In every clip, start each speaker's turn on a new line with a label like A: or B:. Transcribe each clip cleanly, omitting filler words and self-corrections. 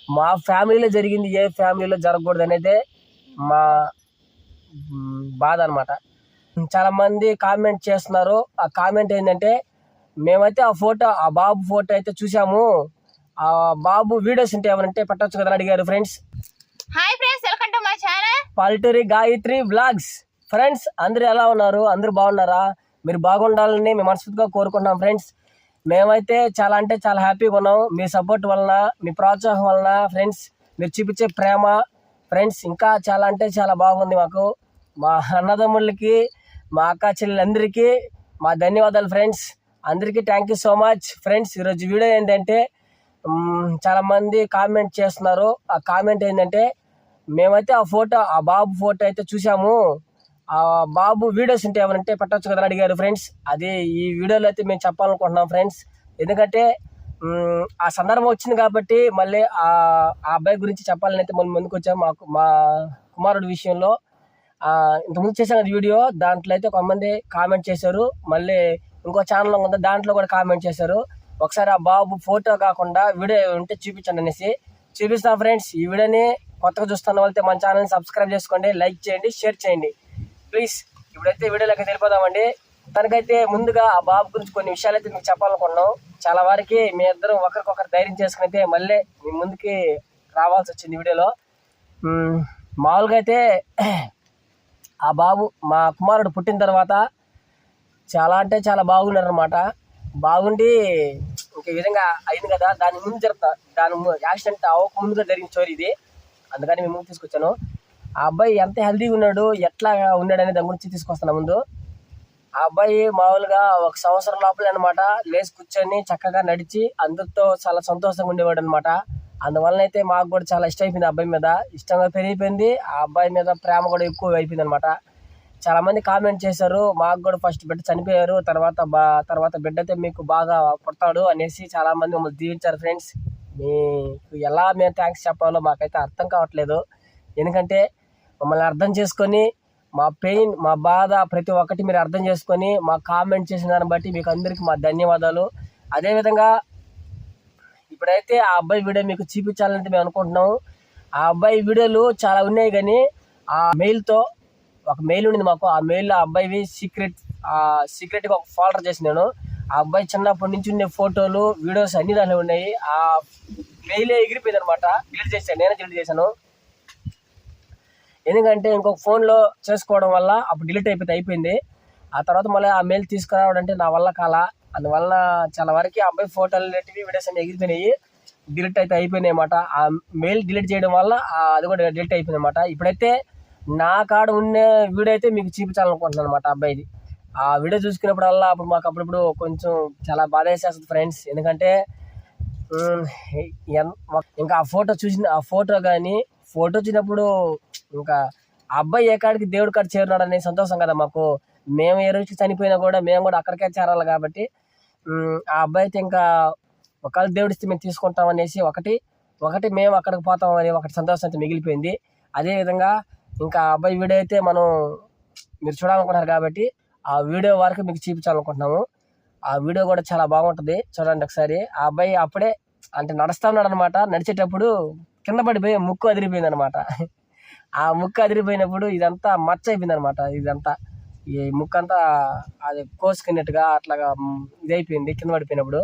A: మా ఫ్యామిలీలో జరిగింది ఏ ఫ్యామిలీలో జరగకూడదు అనేదే మా బాధ అనమాట. చాలా మంది కామెంట్ చేస్తున్నారు. ఆ కామెంట్ ఏంటంటే, మేమైతే ఆ బాబు ఫోటో అయితే చూసాము, ఆ బాబు వీడియోస్ ఉంటే ఏమంటే పెట్టచ్చు కదా అడిగారు friends.
B: Hi friends, welcome to my channel
A: పల్లెటూరి గాయత్రి వ్లాగ్స్. ఫ్రెండ్స్ అందరూ ఎలా ఉన్నారు? అందరూ బాగున్నారా? మీరు బాగుండాలని మేము మనస్ఫూర్తిగా కోరుకుంటున్నాం ఫ్రెండ్స్. మేమైతే చాలా అంటే చాలా హ్యాపీగా ఉన్నాం. మీ సపోర్ట్ వలన, మీ ప్రోత్సాహం వలన ఫ్రెండ్స్, మీరు చూపించే ప్రేమ ఫ్రెండ్స్ ఇంకా చాలా అంటే చాలా బాగుంది మాకు. మా అన్నదమ్ముళ్ళకి, మా అక్క చెల్లెలందరికీ మా ధన్యవాదాలు ఫ్రెండ్స్. అందరికీ thank you so much friends. ఈరోజు వీడియో ఏంటంటే, చాలామంది కామెంట్ చేస్తున్నారు. ఆ కామెంట్ ఏంటంటే, మేమైతే ఆ బాబు ఫోటో అయితే చూసాము, ఆ బాబు వీడియోస్ ఉంటే ఏమంటే పెట్టచ్చు కదా అడిగారు ఫ్రెండ్స్. అది ఈ వీడియోలో అయితే మేము చెప్పాలనుకుంటున్నాం ఫ్రెండ్స్. ఎందుకంటే ఆ సందర్భం వచ్చింది కాబట్టి మళ్ళీ ఆ అబ్బాయి గురించి చెప్పాలని అయితే మనం ముందుకు వచ్చాము. మా కుమారుడి విషయంలో ఇంతకుముందు చేసాం కదా వీడియో, దాంట్లో అయితే కొంతమంది కామెంట్ చేశారు. మళ్ళీ ఇంకో ఛానల్ ఉంది, దాంట్లో కూడా కామెంట్ చేశారు. ఒకసారి ఆ బాబు ఫోటో కాకుండా వీడియో ఉంటే చూపించండి అనేసి చూపిస్తాం ఫ్రెండ్స్. ఈ వీడియోని కొత్తగా చూస్తున్న వాళ్ళైతే మన ఛానల్ని సబ్స్క్రైబ్ చేసుకోండి, లైక్ చేయండి, షేర్ చేయండి ప్లీజ్. ఇప్పుడైతే వీడియోలోకి వెళ్ళిపోదామండి. తనకైతే ముందుగా ఆ బాబు గురించి కొన్ని విషయాలు అయితే మీకు చెప్పాలనుకున్నాం. చాలా వారికి మీ ఇద్దరం ఒకరికొకరు ధైర్యం చేసుకుని అయితే మళ్ళీ మీ ముందుకి రావాల్సి వచ్చింది వీడియోలో. మామూలుగా అయితే ఆ బాబు మా కుమారుడు పుట్టిన తర్వాత చాలా అంటే చాలా బాగున్నారు అనమాట. బాగుండి ఇంక ఈ విధంగా అయింది కదా, దాని యాక్సిడెంట్ అవ్వక ముందుగా జరిగిన స్టోరీ ఇది. అందుకని మేము ముందు తీసుకొచ్చాను. ఆ అబ్బాయి ఎంత హెల్తీగా ఉన్నాడు, ఎట్లా ఉన్నాడు అనే దాని గురించి తీసుకొస్తాను ముందు. ఆ అబ్బాయి మామూలుగా 1 సంవత్సరం లోపలే అనమాట లేచి కూర్చొని చక్కగా నడిచి అందరితో చాలా సంతోషంగా ఉండేవాడు అనమాట. అందువలన అయితే మాకు కూడా చాలా ఇష్టం అయిపోయింది. ఆ అబ్బాయి మీద ఇష్టంగా పెరిగిపోయింది. ఆ అబ్బాయి మీద ప్రేమ కూడా ఎక్కువ అయిపోయింది అనమాట. చాలా మంది కామెంట్ చేశారు, మాకు కూడా ఫస్ట్ బిడ్డ చనిపోయారు, తర్వాత బిడ్డ అయితే మీకు బాగా పుడతాడు అనేసి చాలా మంది మమ్మల్ని దీవించారు ఫ్రెండ్స్. మీకు ఎలా మేము థ్యాంక్స్ చెప్పాలో మాకైతే అర్థం కావట్లేదు. ఎందుకంటే మమ్మల్ని అర్థం చేసుకొని మా పెయిన్, మా బాధ ప్రతి ఒక్కటి మీరు అర్థం చేసుకొని మాకు కామెంట్ చేసిన దాన్ని బట్టి మీకు అందరికీ మా ధన్యవాదాలు. అదేవిధంగా ఇప్పుడైతే ఆ అబ్బాయి వీడియో మీకు చూపించాలని మేము అనుకుంటున్నాము. ఆ అబ్బాయి వీడియోలు చాలా ఉన్నాయి, కానీ ఆ మెయిల్తో ఒక మెయిల్ ఉండింది మాకు. ఆ మెయిల్లో ఆ అబ్బాయివి సీక్రెట్గా ఒక ఫోల్డర్ చేసి నేను ఆ అబ్బాయి చిన్నప్పటి నుంచి ఉండే ఫోటోలు, వీడియోస్ అన్ని దాంట్లో ఉన్నాయి. ఆ మెయిలే ఎగిరిపోయింది అనమాట. డిలీట్ చేశాను, నేనే డిలీట్ చేశాను. ఎందుకంటే ఇంకొక ఫోన్లో చేసుకోవడం వల్ల అప్పుడు డిలీట్ అయిపోయింది. ఆ తర్వాత మళ్ళీ ఆ మెయిల్ తీసుకురావడం అంటే నా వల్ల కాల. అందువల్ల చాలా వరకు ఆ అబ్బాయి ఫోటోలు వీడియోస్ అన్ని ఎగిరిపోయినాయి, డిలీట్ అయితే అయిపోయినాయి అనమాట. ఆ మెయిల్ డిలీట్ చేయడం వల్ల అది కూడా డిలీట్ అయిపోయింది అనమాట. ఇప్పుడైతే నా కాడ ఉన్న వీడియో అయితే మీకు చూపించాలనుకుంటున్నాను అనమాట అబ్బాయిది. ఆ వీడియో చూసుకున్నప్పుడల్లా అప్పుడు మాకు అప్పుడప్పుడు కొంచెం చాలా బాధ వేసేస్తుంది ఫ్రెండ్స్. ఎందుకంటే ఇంకా ఆ ఫోటో కానీ ఫోటో వచ్చినప్పుడు ఇంకా ఆ అబ్బాయి ఏ కాడికి దేవుడి కాడ చేరున్నాడు అనే సంతోషం కదా మాకు. మేము ఏ రోజుకి చనిపోయినా కూడా మేము కూడా అక్కడికే చేరాలి కాబట్టి ఆ అబ్బాయి అయితే ఇంకా ఒకవేళ దేవుడిస్తే మేము తీసుకుంటాం అనేసి ఒకటి మేము అక్కడికి పోతాం అనే ఒకటి సంతోషం అయితే మిగిలిపోయింది. అదేవిధంగా ఇంకా ఆ అబ్బాయి వీడియో అయితే మీరు చూడాలనుకుంటున్నారు కాబట్టి ఆ వీడియో వరకు మీకు చూపించాలనుకుంటున్నాము. ఆ వీడియో కూడా చాలా బాగుంటుంది, చూడండి ఒకసారి. ఆ అబ్బాయి అప్పుడే అంటే నడుస్తా ఉన్నాడు అనమాట. నడిచేటప్పుడు కింద పడిపోయి ముక్కు అదిరిపోయింది అనమాట. ఆ ముక్కు అదిరిపోయినప్పుడు ఇదంతా మచ్చ అయిపోయింది అనమాట. ఇదంతా ఈ ముక్కు అంతా అది కోసుకున్నట్టుగా అట్లాగా ఇదైపోయింది కింద పడిపోయినప్పుడు.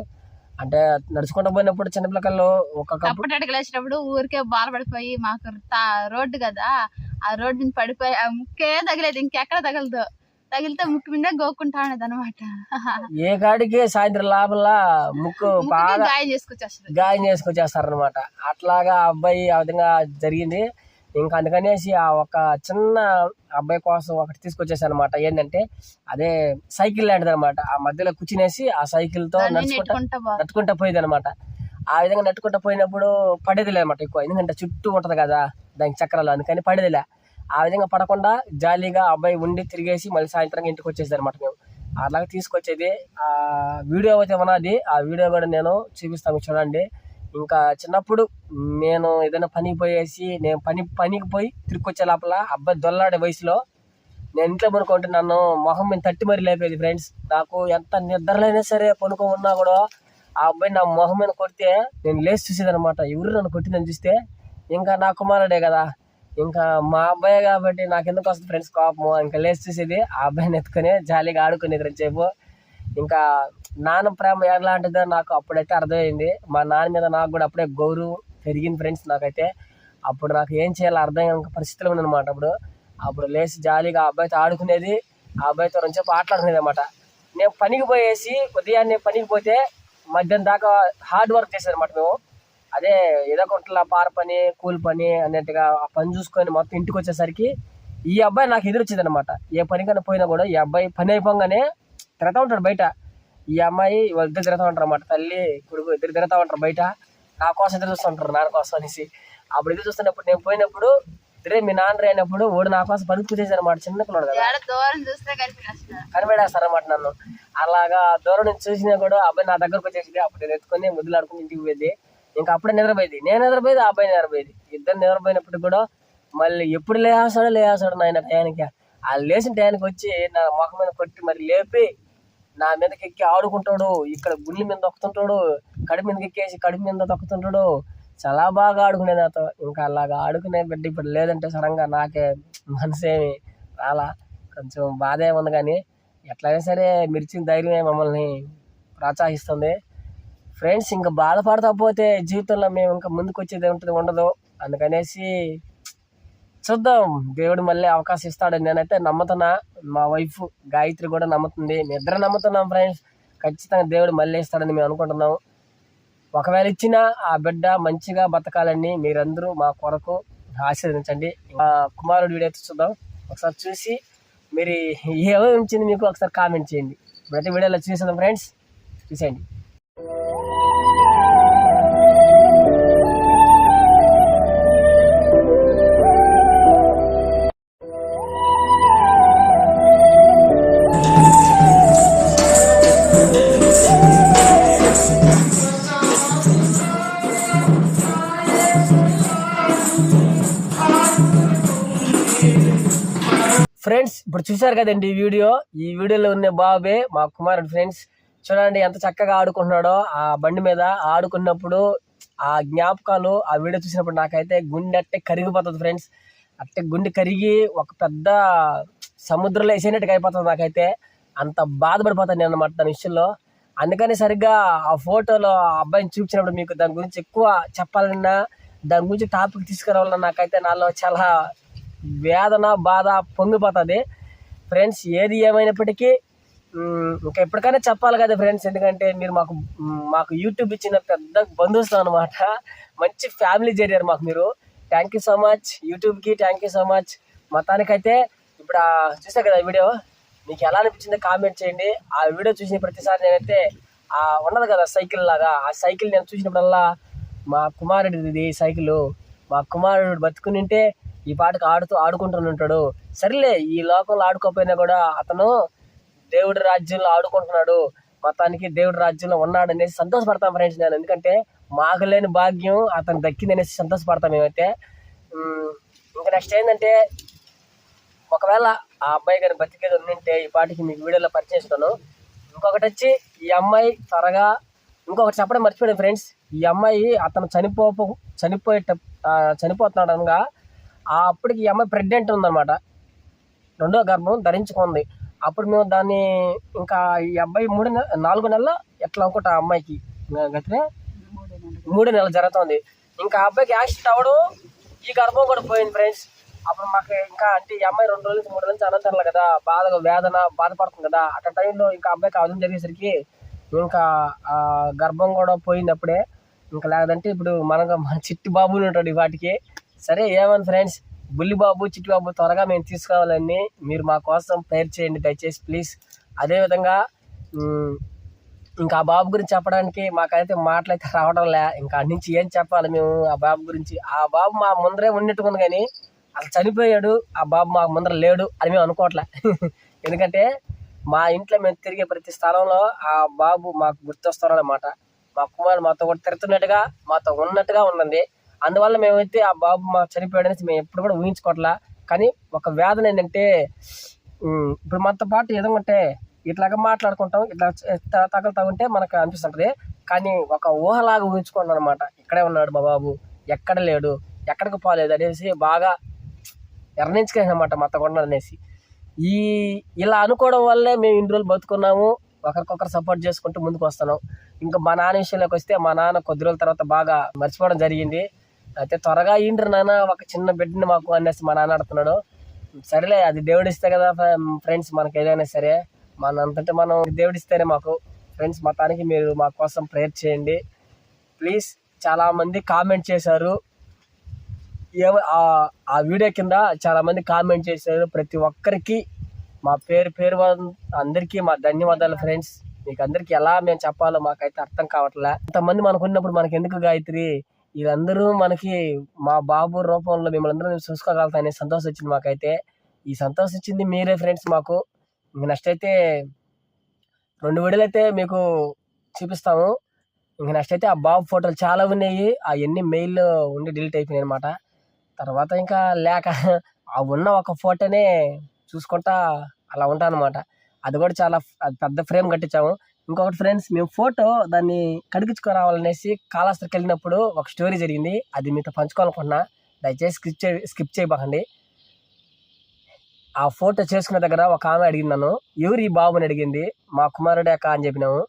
A: అంటే నడుచుకుంటూ పోయినప్పుడు చిన్నపిల్లకల్లో
B: వచ్చినప్పుడు ఊరికే బాధపడిపోయి, మాకు రోడ్డు కదా, ఆ రోడ్డు మీద పడిపోయి ఆ ముక్కే తగిలేదు, ఇంకెక్కడ తగిలితే ముక్కు మీద గోక్కుంటా ఉన్నది అనమాట.
A: ఏ కాడికి సాయంత్రం లోపల ముక్కు బాగా గాయం చేసుకొచ్చేస్తారు అనమాట. అట్లాగా అబ్బాయి ఆ విధంగా జరిగింది. ఇంకా అందుకనేసి ఆ ఒక చిన్న అబ్బాయి కోసం ఒకటి తీసుకొచ్చేసాను అనమాట. ఏంటంటే అదే సైకిల్ లాంటిది అనమాట. ఆ మధ్యలో కూర్చునేసి ఆ సైకిల్తో నడుచుకుంటా పోయేది అనమాట. ఆ విధంగా నడుచుకుంటా పోయినప్పుడు పడేదిలే అనమాట ఎక్కువ, ఎందుకంటే చుట్టూ ఉంటది కదా దానికి చక్రాలు, అందుకని పడేదిలే. ఆ విధంగా పడకుండా జాలీగా అబ్బాయి ఉండి తిరిగేసి మళ్ళీ సాయంత్రం ఇంటికి వచ్చేది అనమాట. మేము అలాగే తీసుకొచ్చేది. ఆ వీడియో అయితే ఉన్నది, ఆ వీడియో కూడా నేను చూపిస్తాను చూడండి. ఇంకా చిన్నప్పుడు నేను ఏదైనా పనికి పోయేసి నేను పనికి పోయి తిరిగి వచ్చే లోపల అబ్బాయి దొల్లాడే వయసులో నేను ఇంట్లో పనుకుంటే నన్ను మొహం మీద తట్టి మరీ లేపేది ఫ్రెండ్స్. నాకు ఎంత నిద్రలైనా సరే పనుకో ఉన్నా కూడా ఆ అబ్బాయి నా మొహం మీద కొడితే నేను లేచి చూసేదనమాట. ఎవరు నన్ను కొట్టిందని చూస్తే ఇంకా నా కుమారుడే కదా, ఇంకా మా అబ్బాయి కాబట్టి నాకు ఎందుకు వస్తుంది ఫ్రెండ్స్ కోపము. ఇంకా లేచి చూసేది ఆ అబ్బాయిని ఎత్తుకొని జాలీగా ఆడుకునేది రెండుసేపు. ఇంకా నాన్న ప్రేమ ఎలాంటిదో నాకు అప్పుడైతే అర్థమైంది. మా నాన్న మీద నాకు కూడా అప్పుడే గౌరవం పెరిగింది ఫ్రెండ్స్. నాకైతే అప్పుడు నాకు ఏం చేయాలో అర్థం కాని పరిస్థితిలో ఉందన్నమాట. అప్పుడు లేచి జాలీగా ఆ అబ్బాయితో ఆడుకునేది, ఆ అబ్బాయితో రెండుసేపు ఆటలాడుకునేది అనమాట. నేను పనికి పోయేసి ఉదయాన్నే పనికి పోతే మధ్యాహ్నం దాకా హార్డ్ వర్క్ చేసేది అనమాట మేము. అదే ఏదో ఒకట్లా పార పని కూలి పని అన్నట్టుగా ఆ పని చూసుకొని మొత్తం ఇంటికి వచ్చేసరికి ఈ అబ్బాయి నాకు ఎదురొచ్చేది అనమాట. ఏ పనికైనా పోయినా కూడా ఈ అబ్బాయి పని అయిపోగానే తిరుగుతూ ఉంటాడు బయట. ఈ అమ్మాయి వాళ్ళిద్దరు తిరుగుతూ ఉంటారు అన్నమాట. తల్లి కొడుకు ఇద్దరు తిరుగుతూ ఉంటారు బయట. నా కోసం ఎదురు చూస్తూ ఉంటారు, నాన్న కోసం అనేసి. అప్పుడు ఎదురు చూస్తున్నప్పుడు నేను పోయినప్పుడు రే మీ నాన్న అయినప్పుడు ఓడి నా కోసం పరుగు చేశారు అనమాట. చిన్న పిల్లడు కదా, కనిపెడేస్తారనమాట నన్ను. అలాగా దూరం నుంచి చూసినా కూడా అబ్బాయి నా దగ్గరకు వచ్చేసింది. అప్పుడు నేను ఎత్తుకొని ముద్దులాడుకుని ఇంటికి పోయింది. ఇంకా అప్పుడే నిద్రపోయింది, నేను నిద్రపోయేది, ఆ అబ్బాయి నిద్రపోయేది. ఇద్దరు నిద్రపోయినప్పుడు కూడా మళ్ళీ ఎప్పుడు లేసాడు నాయన టయానికి. ఆ లేచిన టయానికి వచ్చి నా మొఖం మీద కొట్టి మరి లేపి నా మీదకి ఎక్కి ఆడుకుంటాడు. ఇక్కడ గుండె మీద తొక్కుతుంటాడు, కడుపు మీదకి ఎక్కేసి కడుపు మీద తొక్కుతుంటాడు. చాలా బాగా ఆడుకునే నాతో. ఇంకా అలాగా ఆడుకునే బిడ్డ ఇప్పుడు లేదంటే సడన్గా నాకే మనసేమి రాలా, కొంచెం బాధే ఉంది. కానీ ఎట్లయినా సరే మిర్చిన ధైర్యమే మమ్మల్ని ప్రోత్సహిస్తుంది ఫ్రెండ్స్. ఇంకా బాధపడతా పోతే జీవితంలో మేము ఇంకా ముందుకు వచ్చేది ఉండదు. అందుకనేసి చూద్దాం, దేవుడు మళ్ళీ అవకాశం ఇస్తాడని నేనైతే నమ్ముతున్నా. మా వైఫ్ గాయత్రి కూడా నమ్ముతుంది, నిద్ర నమ్ముతున్నాం ఫ్రెండ్స్. ఖచ్చితంగా దేవుడు మళ్ళీ ఇస్తాడని మేము అనుకుంటున్నాం. ఒకవేళ ఇచ్చినా ఆ బిడ్డ మంచిగా బతకాలని మీరందరూ మా కొరకు ఆశీర్వదించండి. మా కుమారుడు వీడియో చూద్దాం, ఒకసారి చూసి మీరు ఏమో ఉంచింది మీకు ఒకసారి కామెంట్ చేయండి. ప్రతి వీడియోలో చూసేద్దాం ఫ్రెండ్స్, చూసేయండి. ఫ్రెండ్స్ ఇప్పుడు చూసారు కదండి ఈ వీడియోలో ఉన్న బాబే మా కుమారుడు ఫ్రెండ్స్. చూడండి ఎంత చక్కగా ఆడుకుంటున్నాడో ఆ బండి మీద. ఆడుకున్నప్పుడు ఆ జ్ఞాపకాలు ఆ వీడియో చూసినప్పుడు నాకైతే గుండె అట్టే కరిగిపోతుంది ఫ్రెండ్స్. అట్టే గుండె కరిగి ఒక పెద్ద సముద్రంలో వేసేనట్టుగా అయిపోతుంది నాకైతే. అంత బాధపడిపోతాను నేను అన్నమాట దాని విషయంలో. అందుకని సరిగ్గా ఆ ఫోటోలో ఆ అబ్బాయిని చూపించినప్పుడు మీకు దాని గురించి ఎక్కువ చెప్పాలన్నా, దాని గురించి టాపిక్ తీసుకురావాలన్నా నాకైతే నాలో చాలా వేదన బాధ పొంగిపోతుంది ఫ్రెండ్స్. ఏది ఏమైనప్పటికీ ఇంకా ఎప్పటికైనా చెప్పాలి కదా ఫ్రెండ్స్. ఎందుకంటే మీరు మాకు యూట్యూబ్ ఇచ్చిన పెద్ద బంధుత్వం అనమాట. మంచి ఫ్యామిలీ జరిగారు మాకు మీరు. థ్యాంక్ యూ సో మచ్ యూట్యూబ్కి, థ్యాంక్ యూ సో మచ్. మొత్తానికైతే ఇప్పుడు చూసా కదా వీడియో, మీకు ఎలా అనిపించిందో కామెంట్ చేయండి. ఆ వీడియో చూసిన ప్రతిసారి నేనైతే ఉన్నది కదా సైకిల్ లాగా, ఆ సైకిల్ నేను చూసినప్పుడల్లా మా కుమారుడిది సైకిల్, మా కుమారుడు బతుకునింటే ఈ పాటకు ఆడుకుంటూ సరేలే ఈ లోకంలో ఆడుకోకపోయినా కూడా అతను దేవుడి రాజ్యంలో ఆడుకుంటున్నాడు, మొత్తానికి దేవుడి రాజ్యంలో ఉన్నాడు అనేసి సంతోషపడతాం ఫ్రెండ్స్ నేను. ఎందుకంటే మాకు లేని భాగ్యం అతను దక్కింది అనేసి సంతోషపడతాం మేమైతే. ఇంకా నెక్స్ట్ ఏంటంటే ఒకవేళ ఆ అబ్బాయి గారి బతికేది ఉండింటే ఈ పాటికి మీకు వీడియోలో పరిచయం చేస్తాను. ఇంకొకటి వచ్చి ఈ అమ్మాయి త్వరగా ఇంకొకటి చెప్పడం మర్చిపోయాను ఫ్రెండ్స్. ఈ అమ్మాయి అతను చనిపోతున్నాడు అనగా అప్పటికి ఈ అమ్మాయి ప్రెగ్నెంట్ ఉందన్నమాట, 2వ గర్భం ధరించుకుంది. అప్పుడు మేము దాన్ని ఇంకా ఈ అబ్బాయి 4 నెలలు ఎట్లా అనుకుంటా ఆ అమ్మాయికి గతినే 3 నెలలు జరుగుతుంది. ఇంకా ఆ అబ్బాయికి యాక్సిడెంట్ అవ్వడం, ఈ గర్భం కూడా పోయింది ఫ్రెండ్స్. అప్పుడు మాకు ఇంకా అంటే ఈ అమ్మాయి 2 రోజుల నుంచి 3 రోజుల నుంచి అనంతరం కదా, బాధపడుతుంది కదా. అట్లా టైంలో ఇంకా అబ్బాయికి అవధం జరిగేసరికి ఇంకా ఆ గర్భం కూడా పోయింది అప్పుడే. ఇంకా లేదంటే ఇప్పుడు మన చిట్టి బాబుని ఉంటాడు ఈ వాటికి. సరే ఏమని ఫ్రెండ్స్, బుల్లిబాబు చిట్టిబాబు త్వరగా మేము తీసుకోవాలని మీరు మా కోసం ప్రేర్ చేయండి దయచేసి ప్లీజ్. అదేవిధంగా ఇంకా ఆ బాబు గురించి చెప్పడానికి మాకైతే మాటలు అయితే రావడం లే. ఇంకా అటు నుంచి ఏం చెప్పాలి మేము ఆ బాబు గురించి. ఆ బాబు మా ముందరే ఉన్నట్టుకుంది కానీ అసలు చనిపోయాడు, ఆ బాబు మా ముందర లేడు అని మేము అనుకోవట్లే. ఎందుకంటే మా ఇంట్లో మేము తిరిగే ప్రతి స్థలంలో ఆ బాబు మాకు గుర్తొస్తున్నాడు అన్నమాట. మా కుమారుడు మాతో కూడా తిరుగుతున్నట్టుగా మాతో ఉన్నట్టుగా ఉన్నది. అందువల్ల మేమైతే ఆ బాబు మాకు చనిపోయాడనేసి మేము ఎప్పుడు కూడా ఊహించుకోవట్లా. కానీ ఒక వేదన ఏంటంటే ఇప్పుడు మనతో పాటు ఏదంటే ఇట్లాగా మాట్లాడుకుంటాం, ఇట్లా తగులుతా ఉంటే మనకు అనిపిస్తుంటుంది. కానీ ఒక ఊహలాగా ఊహించుకున్నాను అనమాట. ఇక్కడే ఉన్నాడు మా బాబు, ఎక్కడ లేడు, ఎక్కడికి పోలేదు అనేసి బాగా ఎర్నించుకున్నాను అనమాట మత్తకుండా అనేసి. ఇలా అనుకోవడం వల్లే మేము ఇన్ని రోజులు బతుకున్నాము, ఒకరికొకరు సపోర్ట్ చేసుకుంటూ ముందుకు వస్తున్నాం. ఇంకా మా నాన్న విషయంలోకి వస్తే మా నాన్న కొద్ది రోజుల తర్వాత బాగా మర్చిపోవడం జరిగింది. అయితే త్వరగా ఇండ్రు నాన్న ఒక చిన్న బిడ్డని మాకు అనేసి మా నాన్న ఆడుతున్నాడు. సరేలే, అది దేవుడిస్తే కదా ఫ్రెండ్స్, మనకి ఏదైనా సరే మనంతటి మనం దేవుడిస్తేనే మాకు. ఫ్రెండ్స్, మొత్తానికి మీరు మా కోసం ప్రేయర్ చేయండి ప్లీజ్. చాలామంది కామెంట్ చేశారు, ఆ వీడియో కింద చాలామంది కామెంట్ చేశారు. ప్రతి ఒక్కరికి మా పేరు అందరికీ మా ధన్యవాదాలు ఫ్రెండ్స్. మీకు అందరికీ ఎలా మేము చెప్పాలో మాకైతే అర్థం కావట్లే. ఇంతమంది మనకు ఉన్నప్పుడు మనకి ఎందుకు గాయత్రి, వీళ్ళందరూ మనకి మా బాబు రూపంలో మిమ్మల్ని అందరూ చూసుకోగలుగుతానే సంతోషం వచ్చింది మాకైతే. ఈ సంతోషం ఇచ్చింది మీరే ఫ్రెండ్స్ మాకు. ఇంక నెక్స్ట్ అయితే 2 వీడియోలు అయితే మీకు చూపిస్తాము. ఇంక నెక్స్ట్ అయితే ఆ బాబు ఫోటోలు చాలా ఉన్నాయి, అవన్నీ మెయిల్లో ఉండి డిలీట్ అయిపోయినాయి అనమాట. తర్వాత ఇంకా లేక ఆ ఉన్న ఒక ఫోటోనే చూసుకుంటా అలా ఉంటాను అనమాట. అది కూడా చాలా పెద్ద ఫ్రేమ్ కట్టించాము. ఇంకొకటి ఫ్రెండ్స్, మేము ఫోటో దాన్ని కడిగించుకురావాలనేసి కాళహస్తికి వెళ్ళినప్పుడు ఒక స్టోరీ జరిగింది, అది మీతో పంచుకోవాలనుకుంటున్నా. దయచేసి స్కిప్ చేయబాకండి. ఆ ఫోటో చేసుకున్న దగ్గర ఒక ఆమె అడిగింది నన్ను, ఎవరు ఈ బాబుని అడిగింది. మా కుమారుడే అక్క అని చెప్పినాము.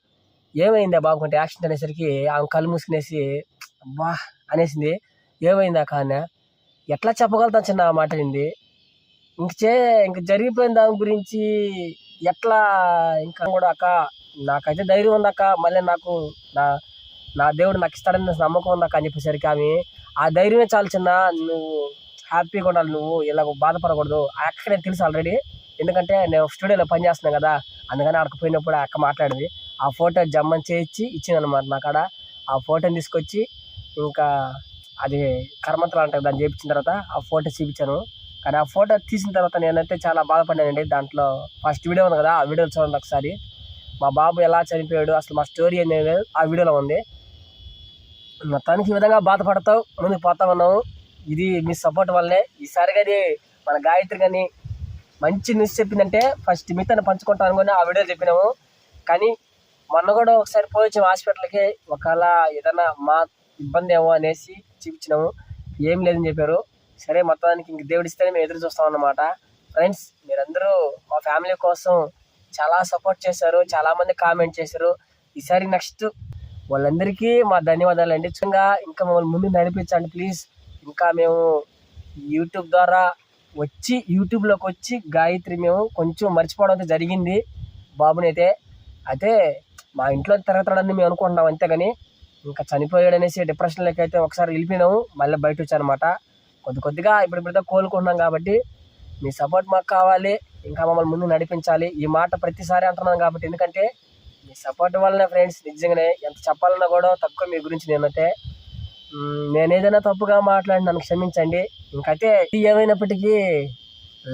A: ఏమైంది ఆ బాబుకుంటే యాక్సిడెంట్ అనేసరికి ఆమె కళ్ళు మూసుకునేసి అబ్బా అనేసింది. ఏమైంది అక్క అన్న, ఎట్లా చెప్పగలుగుతాను చిన్న ఆ మాట అయింది. ఇంక జరిగిపోయిన దాని గురించి ఎట్లా ఇంకా కూడా అక్క నాకైతే ధైర్యం ఉంది అక్క, మళ్ళీ నాకు నా దేవుడు నాకు ఇస్తాడని నమ్మకం ఉంది అక్క అని చెప్పేసరికి ఆమె, ఆ ధైర్యమే చాలు చిన్న, నువ్వు హ్యాపీగా ఉండాలి, నువ్వు ఇలా బాధపడకూడదు. ఆ అక్కకి నేను తెలుసు ఆల్రెడీ, ఎందుకంటే నేను స్టూడియోలో పనిచేస్తున్నాను కదా, అందుకని అక్కడికి పోయినప్పుడు ఆ అక్క మాట్లాడింది. ఆ ఫోటో జమ్మని చేయించి ఇచ్చిందనమాట నా కాడ. ఆ ఫోటోని తీసుకొచ్చి ఇంకా అది కర్మంతలు అంటారు, దాన్ని చేయించిన తర్వాత ఆ ఫోటో చూపించాను. కానీ ఆ ఫోటో తీసిన తర్వాత నేనైతే చాలా బాధపడ్డానండి. దాంట్లో ఫస్ట్ వీడియో ఉంది కదా, ఆ వీడియో చూడండి ఒకసారి. మా బాబు ఎలా చనిపోయాడు అసలు మా స్టోరీ అనేది ఆ వీడియోలో ఉంది. మొత్తానికి ఈ విధంగా బాధపడతావు ముందుకు పోతా ఉన్నాము. ఇది మీ సపోర్ట్ వల్లే. ఈసారి కానీ మన గాయత్రి కానీ మంచి న్యూస్ చెప్పిందంటే ఫస్ట్ మీతో పంచుకుంటాను అనుకుని ఆ వీడియో చెప్పినాము. కానీ మొన్న కూడా ఒకసారి పోయించాము హాస్పిటల్కి, ఒకవేళ ఏదైనా మా ఇబ్బంది ఏమో అనేసి చూపించినాము, ఏం లేదని చెప్పారు. సరే, మొత్తానికి ఇంక దేవుడిస్తేనే మేము ఎదురు చూస్తాం అన్నమాట. ఫ్రెండ్స్, మీరందరూ మా ఫ్యామిలీ కోసం చాలా సపోర్ట్ చేశారు, చాలామంది కామెంట్ చేశారు. ఈసారి నెక్స్ట్ వాళ్ళందరికీ మా ధన్యవాదాలు అండి. ఇంకా మమ్మల్ని ముందు నడిపించండి ప్లీజ్. ఇంకా మేము యూట్యూబ్లోకి వచ్చి గాయత్రి మేము కొంచెం మర్చిపోవడం అయితే జరిగింది బాబుని అయితే మా ఇంట్లో తిరగతాడని మేము అనుకుంటున్నాం అంతేగాని, ఇంకా చనిపోయాడు అనేసి డిప్రెషన్లోకి అయితే ఒకసారి వెళ్ళిపోయినాము, మళ్ళీ బయట వచ్చానమాట. కొద్దిగా ఇప్పుడు కోలుకుంటున్నాం కాబట్టి మీ సపోర్ట్ మాకు కావాలి, ఇంకా మమ్మల్ని ముందు నడిపించాలి. ఈ మాట ప్రతిసారి అంటున్నాను కాబట్టి, ఎందుకంటే మీ సపోర్ట్ వల్లనే ఫ్రెండ్స్. నిజంగానే ఎంత చెప్పాలన్నా కూడా తక్కువ మీ గురించి. నేను ఏదైనా తప్పుగా మాట్లాడి నన్ను క్షమించండి. ఇంకైతే ఏమైనప్పటికీ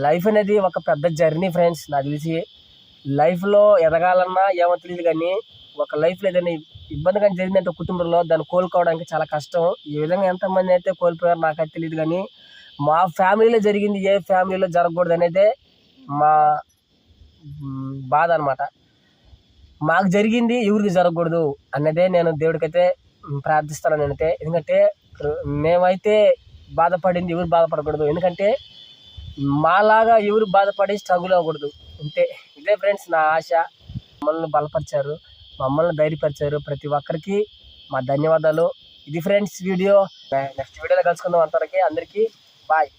A: లైఫ్ అనేది ఒక పెద్ద జర్నీ ఫ్రెండ్స్. నాకు తెలిసి లైఫ్లో ఎదగాలన్నా ఏమో తెలియదు, కానీ ఒక లైఫ్లో ఏదైనా ఇబ్బంది కానీ జరిగిందంటే కుటుంబంలో దాన్ని కోలుకోవడానికి చాలా కష్టం. ఈ విధంగా ఎంతమంది అయితే కోల్పోయారో నాకైతే తెలియదు, కానీ మా ఫ్యామిలీలో జరిగింది, ఏ ఫ్యామిలీలో జరగకూడదు అనేదే మా బాధ అనమాట. మాకు జరిగింది ఎవరికి జరగకూడదు అన్నదే నేను దేవుడికైతే ప్రార్థిస్తాను నేనైతే. ఎందుకంటే మేమైతే బాధపడింది ఎవరు బాధపడకూడదు, ఎందుకంటే మాలాగా ఎవరు బాధపడి స్ట్రగుల్ అవ్వకూడదు అంతే. ఇదే ఫ్రెండ్స్ నా ఆశ. మమ్మల్ని బలపరిచారు, మమ్మల్ని ధైర్యపరిచారు, ప్రతి ఒక్కరికి మా ధన్యవాదాలు. ఇది ఫ్రెండ్స్ వీడియో. నెక్స్ట్ వీడియోలో కలుసుకుందాం. అందరికీ బాయ్.